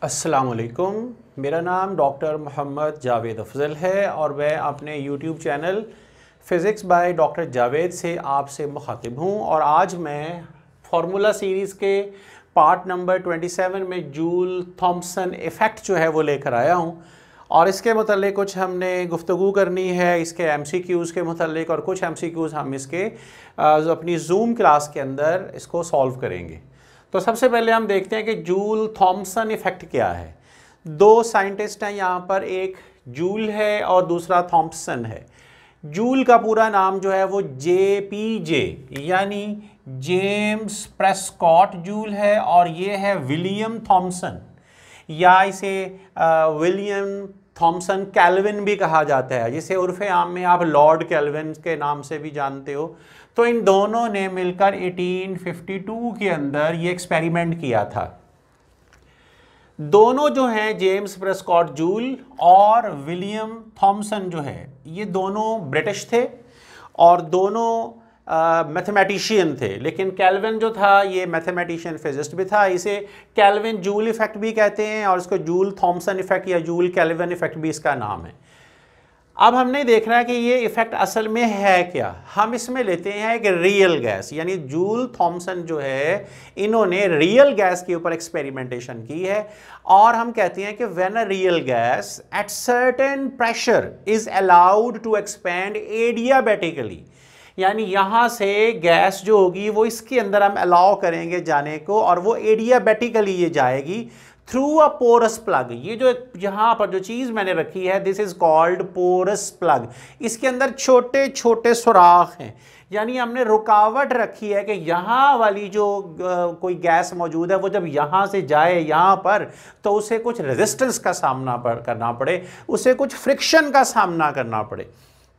अस्सलाम वालेकुम। मेरा नाम डॉक्टर मोहम्मद जावेद अफज़ल है और मैं अपने YouTube channel physics by doctor Javed से आपसे मुखातिब हूँ। और आज मैं फार्मूला सीरीज़ के पार्ट नंबर 27 में जूल थॉम्पसन इफ़ेक्ट जो है वो लेकर आया हूँ और इसके मतलब कुछ हमने गुफ्तगू करनी है इसके MCQs के मतलब, और कुछ MCQs हम इसके अपनी जूम क्लास के अंदर इसको सॉल्व करेंगे। तो सबसे पहले हम देखते हैं कि जूल थॉम्पसन इफ़ेक्ट क्या है। दो साइंटिस्ट हैं यहाँ पर, एक जूल है और दूसरा थॉम्पसन है। जूल का पूरा नाम जो है वो JPJ यानी जेम्स प्रेस्कॉट जूल है और ये है विलियम थॉम्पसन, या इसे विलियम थॉम्पसन कैल्विन भी कहा जाता है, जिसे उर्फ़े आम में आप लॉर्ड कैल्विन के नाम से भी जानते हो। तो इन दोनों ने मिलकर 1852 के अंदर ये एक्सपेरिमेंट किया था। दोनों जो हैं जेम्स प्रेस्कॉट जूल और विलियम थॉम्पसन जो है, ये दोनों ब्रिटिश थे और दोनों मैथमेटिशियन थे। लेकिन कैल्विन जो था ये मैथमेटिशियन फिजिस्ट भी था। इसे कैल्विन जूल इफ़ेक्ट भी कहते हैं और इसको जूल थॉम्पसन इफ़ेक्ट या जूल कैल्विन इफ़ेक्ट भी इसका नाम है। अब हमने देखना है कि ये इफ़ेक्ट असल में है क्या। हम इसमें लेते हैं एक रियल गैस, यानी जूल थॉम्पसन जो है इन्होंने रियल गैस के ऊपर एक्सपेरिमेंटेशन की है और हम कहते हैं कि when a real gas at certain pressure is allowed to expand adiabatically, यानी यहाँ से गैस जो होगी वो इसके अंदर हम अलाउ करेंगे जाने को और वो एडियाबैटिकली ये जाएगी थ्रू अ पोरस प्लग। ये जो यहाँ पर जो चीज़ मैंने रखी है this is called porous plug. इसके अंदर छोटे छोटे सुराख हैं, यानी हमने रुकावट रखी है कि यहाँ वाली जो कोई गैस मौजूद है वो जब यहाँ से जाए यहाँ पर तो उसे कुछ रेजिस्टेंस का सामना करना पड़े, उसे कुछ फ्रिक्शन का सामना करना पड़े।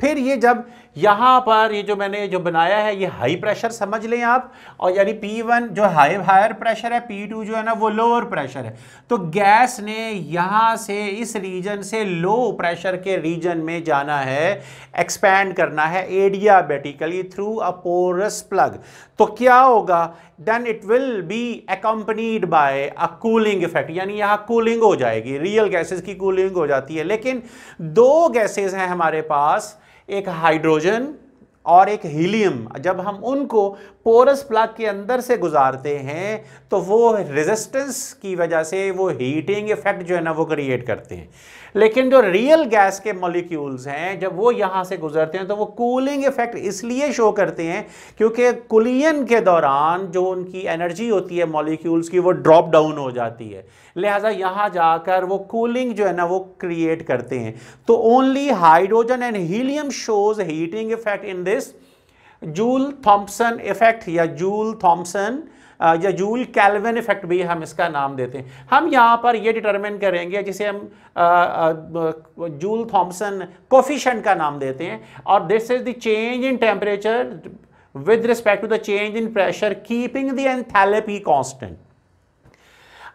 फिर ये जब यहाँ पर ये जो मैंने जो बनाया है ये हाई प्रेशर समझ लें आप, और यानी P1 जो हायर प्रेशर है, P2 जो है ना वो लोअर प्रेशर है। तो गैस ने यहाँ से इस रीजन से लो प्रेशर के रीजन में जाना है, एक्सपैंड करना है adiabatically through a porous plug. तो क्या होगा, then it will be accompanied by a cooling effect, यानी यहाँ कूलिंग हो जाएगी, रियल गैसेस की कूलिंग हो जाती है। लेकिन दो गैसेस हैं हमारे पास, एक हाइड्रोजन और एक हीलियम। जब हम उनको पोरस प्लग के अंदर से गुजारते हैं तो वो रेजिस्टेंस की वजह से वो हीटिंग इफेक्ट जो है ना वो क्रिएट करते हैं। लेकिन जो रियल गैस के मॉलिक्यूल्स हैं जब वो यहाँ से गुजरते हैं तो वो कूलिंग इफेक्ट इसलिए शो करते हैं क्योंकि कुलियन के दौरान जो उनकी एनर्जी होती है मॉलिक्यूल्स की वो ड्रॉप डाउन हो जाती है, लिहाजा यहाँ जाकर वो कूलिंग जो है ना वो क्रिएट करते हैं। तो only hydrogen and helium shows heating effect in this joule Thompson effect या जूल थॉम्पसन या जूल कैल्विन इफेक्ट भी हम इसका नाम देते हैं। हम यहाँ पर ये डिटरमिन करेंगे जिसे हम जूल थॉम्पसन कोफिशिएंट का नाम देते हैं, और this is the change in temperature with respect to the change in pressure keeping the enthalpy constant.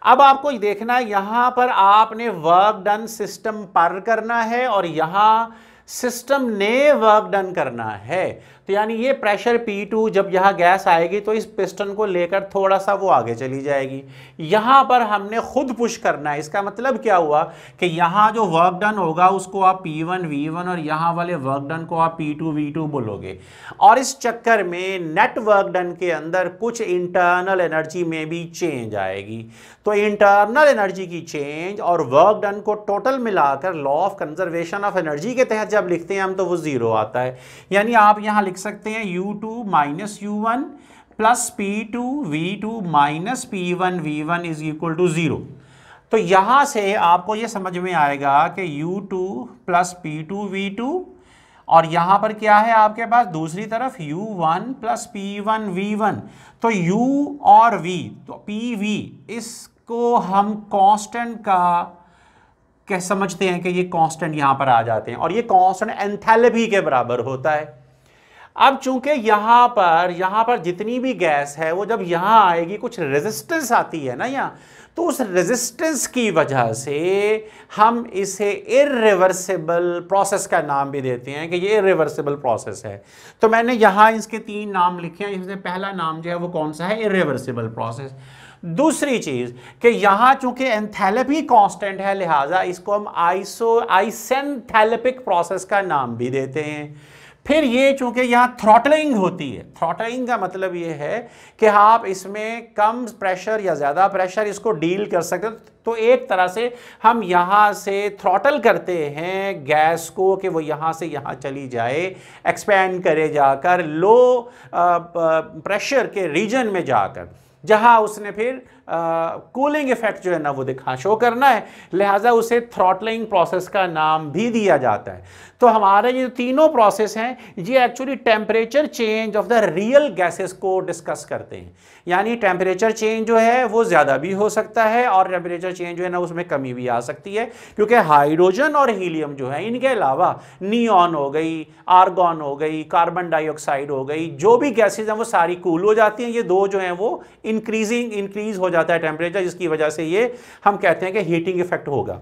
अब आपको देखना है यहाँ पर आपने वर्क डन सिस्टम पर करना है और यहाँ सिस्टम ने वर्क डन करना है। तो यानी ये प्रेशर P2 जब यहाँ गैस आएगी तो इस पिस्टन को लेकर थोड़ा सा वो आगे चली जाएगी, यहाँ पर हमने खुद पुश करना है। इसका मतलब क्या हुआ कि यहाँ जो वर्क डन होगा उसको आप P1 V1 और यहाँ वाले वर्क डन को आप P2 V2 बोलोगे, और इस चक्कर में नेट वर्क डन के अंदर कुछ इंटरनल एनर्जी में भी चेंज आएगी। तो इंटरनल एनर्जी की चेंज और वर्क डन को टोटल मिलाकर law of conservation of energy के तहत जब लिखते हैं हम तो वो जीरो आता है। यानी आप यहाँ लिख सकते हैं U2 minus U1 plus P2 V2 minus P1 V1 is equal to 0। तो यहाँ से आपको ये समझ में आएगा कि U2 प्लस P2 V2, और यहाँ पर क्या है आपके पास दूसरी तरफ U1 प्लस P1 V1। तो U और V तो PV इसको हम कांस्टेंट का क्या समझते हैं कि ये कांस्टेंट यहां पर आ जाते हैं और ये कांस्टेंट एंथैल्पी के बराबर होता है। अब चूंकि यहां पर जितनी भी गैस है वो जब यहां आएगी कुछ रेजिस्टेंस आती है ना यहाँ, तो उस रेजिस्टेंस की वजह से हम इसे इर्रिवर्सिबल प्रोसेस का नाम भी देते हैं कि ये इर्रिवर्सिबल प्रोसेस है। तो मैंने यहाँ इसके तीन नाम लिखे हैं। इसमें पहला नाम जो है वो कौन सा है, इर्रिवर्सिबल प्रोसेस। दूसरी चीज कि यहां चूंकि एंथैल्पी कांस्टेंट है, लिहाजा इसको हम आइसेंथैल्पिक प्रोसेस का नाम भी देते हैं। फिर ये चूंकि यहां थ्रॉटलिंग होती है, थ्रॉटलिंग का मतलब ये है कि आप इसमें कम प्रेशर या ज्यादा प्रेशर इसको डील कर सकते हो। तो एक तरह से हम यहां से थ्रॉटल करते हैं गैस को कि वो यहां से यहां चली जाए, एक्सपैंड करे जाकर लो प्रेशर के रीजन में जाकर, जहां उसने फिर कूलिंग इफेक्ट जो है ना वो दिखा शो करना है, लिहाजा उसे थ्रॉटलिंग प्रोसेस का नाम भी दिया जाता है। तो हमारे ये तीनों प्रोसेस हैं ये actually temperature change of the real gases को डिस्कस करते हैं। यानी टेम्परेचर चेंज जो है वो ज़्यादा भी हो सकता है और टेम्परेचर चेंज जो है ना उसमें कमी भी आ सकती है, क्योंकि हाइड्रोजन और हीलियम जो है इनके अलावा नियॉन हो गई, आर्गॉन हो गई, कार्बन डाइऑक्साइड हो गई, जो भी गैसेज हैं वो सारी कूल हो जाती हैं। ये दो जो हैं वो इंक्रीज हो जाता है टेम्परेचर, जिसकी वजह से ये हम कहते हैं कि हीटिंग इफेक्ट होगा।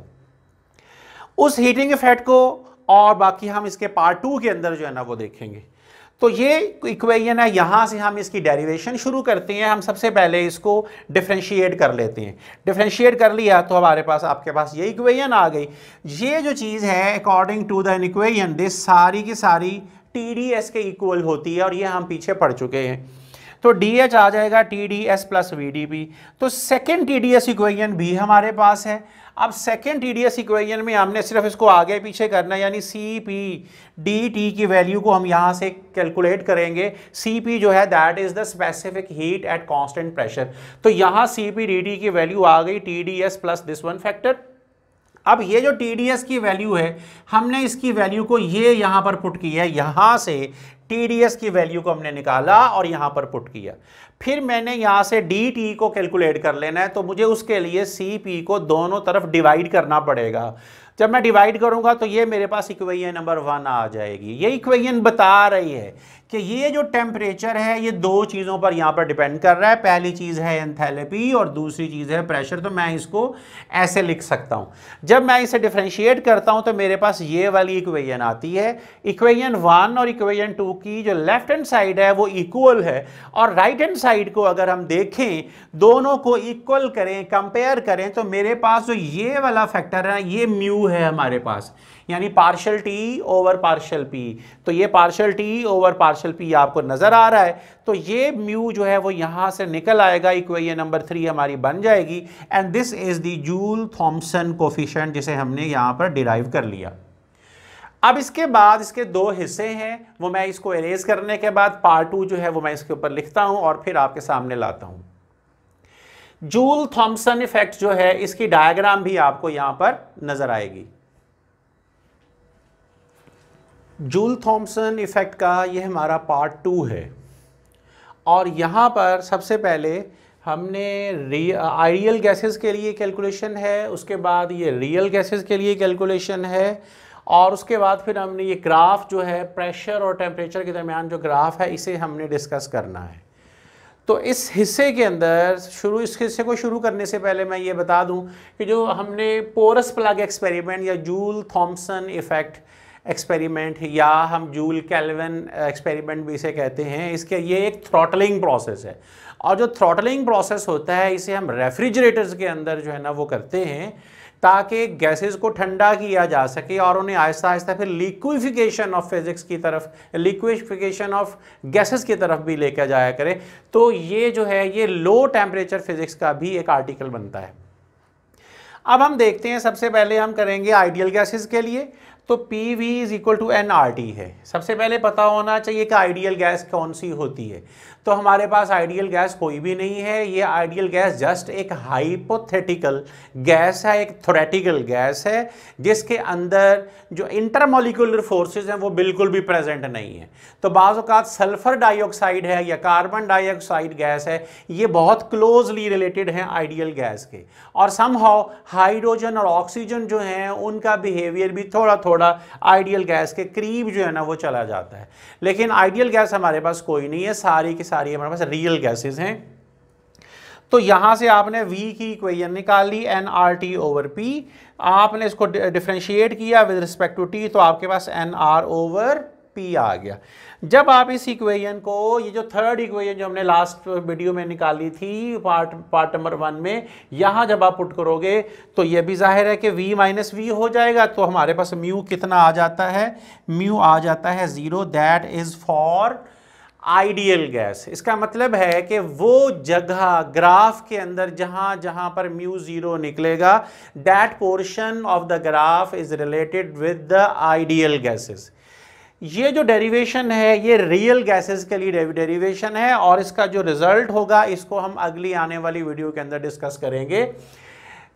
उस हीटिंग इफेक्ट को और बाकी हम इसके पार्ट 2 के अंदर जो है ना वो देखेंगे। तो ये इक्वेशन है, यहां से हम इसकी डेरिवेशन शुरू करते हैं। हम सबसे पहले इसको डिफरेंशिएट कर लेते हैं। डिफरेंशिएट कर लिया तो हमारे पास आपके पास ये इक्वेशन आ गई। ये जो चीज़ है according to the equation this सारी की सारी TdS के इक्वल होती है और ये हम पीछे पढ़ चुके हैं। तो DH आ जाएगा TdS प्लस VdP। तो सेकेंड TdS इक्वेशन भी हमारे पास है। अब सेकेंड TdS इक्वेशन में हमने सिर्फ इसको आगे पीछे करना है, यानी CpdT की वैल्यू को हम यहाँ से कैलकुलेट करेंगे। Cp जो है that is the specific heat at constant pressure. तो यहाँ Cpdt की वैल्यू आ गई TdS plus this one factor. अब ये जो TdS की वैल्यू है हमने इसकी वैल्यू को ये यहाँ पर पुट किया है, यहाँ से TdS की वैल्यू को हमने निकाला और यहाँ पर पुट किया। फिर मैंने यहाँ से dt को कैलकुलेट कर लेना है, तो मुझे उसके लिए Cp को दोनों तरफ डिवाइड करना पड़ेगा। जब मैं डिवाइड करूंगा तो ये मेरे पास इक्वेशन नंबर 1 आ जाएगी। ये इक्वेशन बता रही है कि ये जो टेम्परेचर है ये दो चीज़ों पर यहाँ पर डिपेंड कर रहा है। पहली चीज़ है एंथैल्पी और दूसरी चीज़ है प्रेशर। तो मैं इसको ऐसे लिख सकता हूँ। जब मैं इसे डिफरेंशिएट करता हूँ तो मेरे पास ये वाली इक्वेशन आती है। इक्वेशन 1 और इक्वेशन 2 की जो लेफ्ट हैंड साइड है वो इक्वल है, और राइट हैंड साइड को अगर हम देखें, दोनों को इक्वल करें, कंपेयर करें, तो मेरे पास जो ये वाला फैक्टर है ये म्यू है हमारे पास, यानी partial T over partial P. तो ये partial T over partial P आपको नजर आ रहा है। तो ये म्यू जो है वो यहां से निकल आएगा, इक्वेशन नंबर 3 हमारी बन जाएगी। And this is the joule Thompson coefficient, जिसे हमने यहां पर डिराइव कर लिया। अब इसके बाद इसके दो हिस्से हैं, वो मैं इसको इरेज करने के बाद पार्ट 2 जो है वो मैं इसके ऊपर लिखता हूं और फिर आपके सामने लाता हूं। जूल थॉम्सन इफेक्ट जो है इसकी डायग्राम भी आपको यहां पर नजर आएगी। जूल थॉम्सन इफेक्ट का ये हमारा पार्ट 2 है, और यहाँ पर सबसे पहले हमने आइडियल गैसेस के लिए कैलकुलेशन है, उसके बाद ये रियल गैसेस के लिए कैलकुलेशन है, और उसके बाद फिर हमने ये ग्राफ जो है प्रेशर और टेम्परेचर के दरमियान जो ग्राफ है इसे हमने डिस्कस करना है। तो इस हिस्से के अंदर इस हिस्से को शुरू करने से पहले मैं ये बता दूं कि जो हमने पोरस प्लग एक्सपेरिमेंट या जूल थॉम्सन इफेक्ट एक्सपेरिमेंट या हम जूल कैल्विन एक्सपेरिमेंट भी इसे कहते हैं, इसके ये एक थ्रॉटलिंग प्रोसेस है। और जो थ्रॉटलिंग प्रोसेस होता है इसे हम रेफ्रिजरेटर्स के अंदर जो है ना वो करते हैं, ताकि गैसेस को ठंडा किया जा सके और उन्हें आहिस्ता आहिस्ता फिर लिक्विफिकेशन ऑफ फिजिक्स की तरफ, लिक्विफिकेशन ऑफ गैसेस की तरफ भी लेकर जाया करे। तो ये जो है ये लो टेम्परेचर फिजिक्स का भी एक आर्टिकल बनता है। अब हम देखते हैं, सबसे पहले हम करेंगे आइडियल गैसेस के लिए। तो PV is equal to nRT है। सबसे पहले पता होना चाहिए कि आइडियल गैस कौन सी होती है। तो हमारे पास आइडियल गैस कोई भी नहीं है। ये आइडियल गैस जस्ट एक हाइपोथेटिकल गैस है, एक थ्योरेटिकल गैस है, जिसके अंदर जो इंटरमॉलिक्यूलर फोर्सेस हैं वो बिल्कुल भी प्रेजेंट नहीं है। तो बाज़ औक़ात सल्फर डाइऑक्साइड है या कार्बन डाइऑक्साइड गैस है, ये बहुत क्लोजली रिलेटेड हैं आइडियल गैस के। और समहाउ हाइड्रोजन और ऑक्सीजन जो हैं उनका बिहेवियर भी थोड़ा थोड़ा आइडियल गैस के करीब जो है ना वो चला जाता है। लेकिन आइडियल गैस हमारे पास कोई नहीं है, सारी की सारी हमारे पास रियल गैसेस हैं। तो यहां से आपने V की इक्वेशन निकाल ली, nRT ओवर P। आपने इसको डिफरेंशिएट किया विद रिस्पेक्ट टू T, तो आपके पास nR ओवर P आ गया। जब आप इस इक्वेशन को, ये जो थर्ड इक्वेशन जो हमने लास्ट वीडियो में निकाली थी पार्ट नंबर 1 में, यहाँ जब आप पुट करोगे तो ये भी जाहिर है कि v माइनस वी हो जाएगा। तो हमारे पास म्यू कितना आ जाता है, म्यू आ जाता है 0। That is for ideal gas. इसका मतलब है कि वो जगह ग्राफ के अंदर जहां जहां पर म्यू 0 निकलेगा, that portion of the graph is related with the ideal gases. ये जो डेरिवेशन है ये रियल गैसेस के लिए डेरिवेशन है, और इसका जो रिजल्ट होगा इसको हम अगली आने वाली वीडियो के अंदर डिस्कस करेंगे।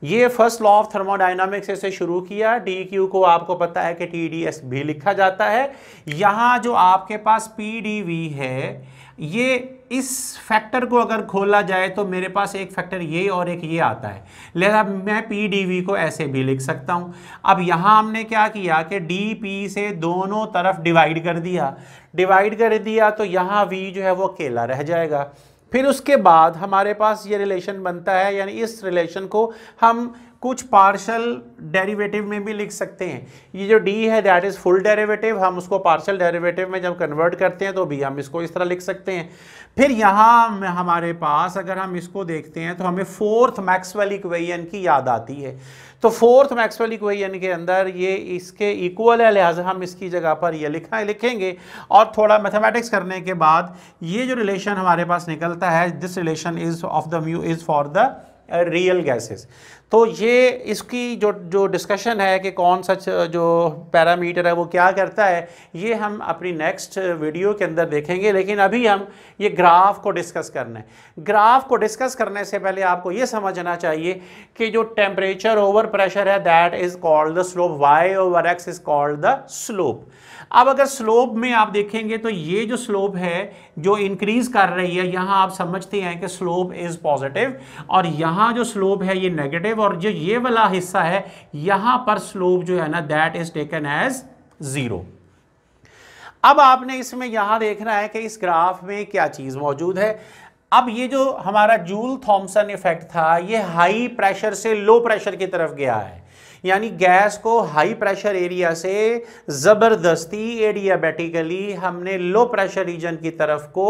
ये फर्स्ट लॉ ऑफ थर्मोडायनामिक्स से शुरू किया। डी क्यू को आपको पता है कि TdS भी लिखा जाता है। यहाँ जो आपके पास PdV है, ये इस फैक्टर को अगर खोला जाए तो मेरे पास एक फैक्टर ये और एक ये आता है, लिहाजा मैं PdV को ऐसे भी लिख सकता हूँ। अब यहाँ हमने क्या किया कि dP से दोनों तरफ डिवाइड कर दिया तो यहाँ V जो है वो अकेला रह जाएगा। फिर उसके बाद हमारे पास ये रिलेशन बनता है, यानी इस रिलेशन को हम कुछ पार्शियल डेरिवेटिव में भी लिख सकते हैं। ये जो d है दैट इज़ फुल डेरिवेटिव, हम उसको पार्शियल डेरिवेटिव में जब कन्वर्ट करते हैं तो भी हम इसको इस तरह लिख सकते हैं। फिर यहाँ हमारे पास अगर हम इसको देखते हैं तो हमें फोर्थ मैक्सवेल इक्वेशन की याद आती है। तो फोर्थ मैक्सवेल इक्वेशन के अंदर ये इसके इक्वल है, लिहाजा हम इसकी जगह पर ये लिखेंगे। और थोड़ा मैथमेटिक्स करने के बाद ये जो रिलेशन हमारे पास निकलता है, this relation is of the mu is for the real gases. तो ये इसकी जो डिस्कशन है कि कौन सा जो पैरामीटर है वो क्या करता है, ये हम अपनी नेक्स्ट वीडियो के अंदर देखेंगे। लेकिन अभी हम ये ग्राफ को डिस्कस करना है। ग्राफ को डिस्कस करने से पहले आपको ये समझना चाहिए कि जो टेम्परेचर ओवर प्रेशर है that is called the slope, y over x is called the slope. अब अगर स्लोप में आप देखेंगे तो ये जो स्लोप है जो इंक्रीज कर रही है, यहाँ आप समझते हैं कि स्लोप इज पॉजिटिव, और यहाँ जो स्लोप है ये नेगेटिव, और जो ये वाला हिस्सा है यहाँ पर स्लोप जो है ना दैट इज टेकन एज 0। अब आपने इसमें यहाँ देखना है कि इस ग्राफ में क्या चीज मौजूद है। अब ये जो हमारा जूल थॉमसन इफेक्ट था, ये हाई प्रेशर से लो प्रेशर की तरफ गया है, यानी गैस को हाई प्रेशर एरिया से ज़बरदस्ती एडियाबैटिकली हमने लो प्रेशर रीजन की तरफ को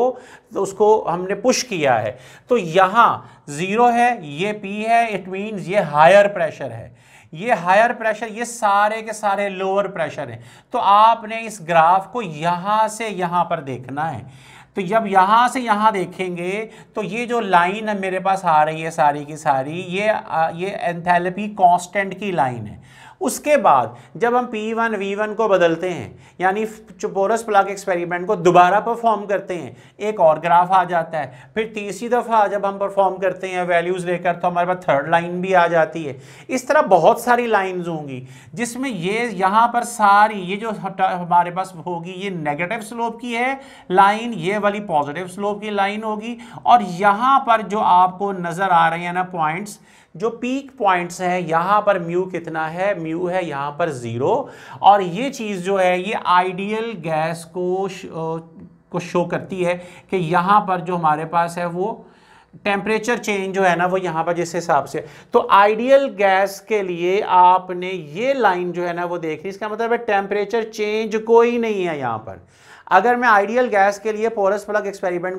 उसको हमने पुश किया है। तो यहाँ 0 है, ये P है, इट मीन्स ये हायर प्रेशर है। ये हायर प्रेशर, ये सारे के सारे लोअर प्रेशर हैं। तो आपने इस ग्राफ को यहाँ से यहाँ पर देखना है। तो जब यहाँ से यहाँ देखेंगे तो ये जो लाइन है मेरे पास आ रही है सारी की सारी, ये एंथैल्पी कांस्टेंट की लाइन है। उसके बाद जब हम P1 V1 को बदलते हैं, यानी पोरस प्लग एक्सपेरिमेंट को दोबारा परफॉर्म करते हैं, एक और ग्राफ आ जाता है। फिर तीसरी दफ़ा जब हम परफॉर्म करते हैं वैल्यूज़ लेकर तो हमारे पास थर्ड लाइन भी आ जाती है। इस तरह बहुत सारी लाइंस होंगी जिसमें ये यहाँ पर सारी ये जो हमारे पास होगी ये नेगेटिव स्लोप की है लाइन, ये वाली पॉजिटिव स्लोप की लाइन होगी, और यहाँ पर जो आपको नज़र आ रहे हैं ना पॉइंट्स, जो पीक पॉइंट्स है, यहाँ पर म्यू कितना है, म्यू है यहाँ पर 0, और ये चीज़ जो है ये आइडियल गैस को शो करती है कि यहाँ पर जो हमारे पास है वो टेम्परेचर चेंज जो है ना वो यहाँ पर जिस हिसाब से। तो आइडियल गैस के लिए आपने ये लाइन जो है ना वो देख ली, इसका मतलब है टेम्परेचर चेंज कोई नहीं है यहाँ पर। अगर मैं आइडियल गैस के लिए पोरस प्लग एक्सपेरिमेंट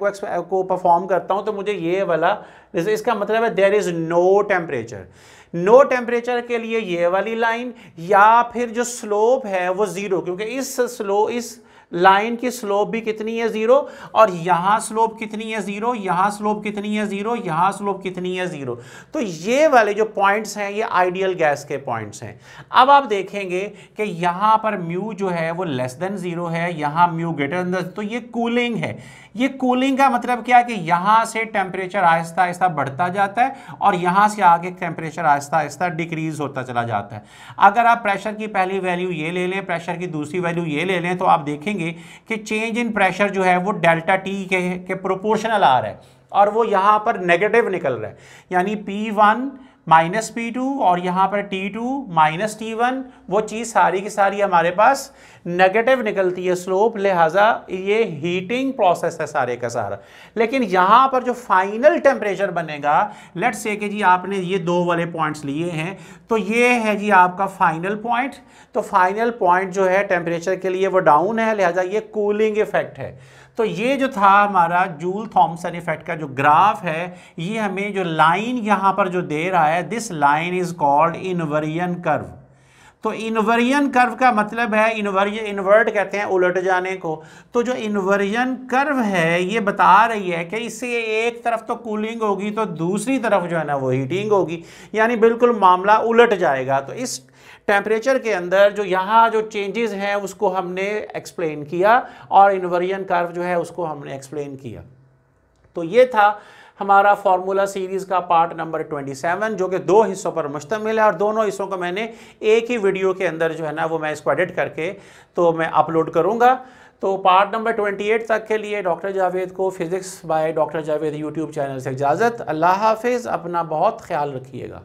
को परफॉर्म करता हूं तो मुझे ये वाला, इसका मतलब है there is no temperature. No temperature के लिए ये वाली लाइन, या फिर जो स्लोप है वो 0, क्योंकि इस लाइन की स्लोप भी कितनी है 0, और यहाँ स्लोप कितनी है 0, यहाँ स्लोप कितनी है 0, यहाँ स्लोप कितनी है 0। तो ये वाले जो पॉइंट्स हैं ये आइडियल गैस के पॉइंट्स हैं। अब आप देखेंगे कि यहाँ पर म्यू जो है वो लेस देन 0 है, यहाँ म्यू ग्रेटर देन, तो ये कूलिंग है। ये कूलिंग का मतलब क्या है कि यहाँ से टेम्परेचर आहिस्ता आहिस्ता बढ़ता जाता है और यहाँ से आगे टेम्परेचर आहिस्ता आहिस्ता डिक्रीज होता चला जाता है। अगर आप प्रेशर की पहली वैल्यू ये ले लें, प्रेशर की दूसरी वैल्यू ये ले लें, तो आप देखेंगे कि चेंज इन प्रेशर जो है वो डेल्टा टी के प्रोपोर्शनल आ रहा है, और वो यहाँ पर नेगेटिव निकल रहा है। यानी P1 माइनस P2 और यहाँ पर T2 माइनस T1, वो चीज़ सारी की सारी हमारे पास नेगेटिव निकलती है स्लोप, लिहाजा ये हीटिंग प्रोसेस है सारे का सारा। लेकिन यहाँ पर जो फाइनल टेम्परेचर बनेगा, लेट्स से कि जी आपने ये दो वाले पॉइंट्स लिए हैं, तो ये है जी आपका फाइनल पॉइंट। तो फाइनल पॉइंट जो है टेम्परेचर के लिए वो डाउन है, लिहाजा ये कूलिंग इफेक्ट है। तो ये जो था हमारा जूल थॉमसन इफेक्ट का जो ग्राफ है, ये हमें जो लाइन यहाँ पर जो दे रहा है, this line is called inversion curve. तो इन्वर्जन कर्व का मतलब है, इन्वर्ट कहते हैं उलट जाने को। तो जो इन्वर्जन कर्व है ये बता रही है कि इससे एक तरफ तो कूलिंग होगी तो दूसरी तरफ जो है ना वो हीटिंग होगी, यानी बिल्कुल मामला उलट जाएगा। तो इस टेम्परेचर के अंदर जो यहाँ जो चेंजेस हैं उसको हमने एक्सप्लेन किया और इन्वर्जन कर्व जो है उसको हमने एक्सप्लेन किया। तो ये था हमारा फार्मूला सीरीज़ का पार्ट नंबर 27, जो कि दो हिस्सों पर मुश्तमिल है और दोनों हिस्सों को मैंने एक ही वीडियो के अंदर जो है ना वो मैं इसको एडिट करके तो मैं अपलोड करूँगा। तो पार्ट नंबर 28 तक के लिए डॉक्टर जावेद को physics by doctor Javed YouTube channel से इजाज़त। अल्लाह हाफिज़, अपना बहुत ख्याल रखिएगा।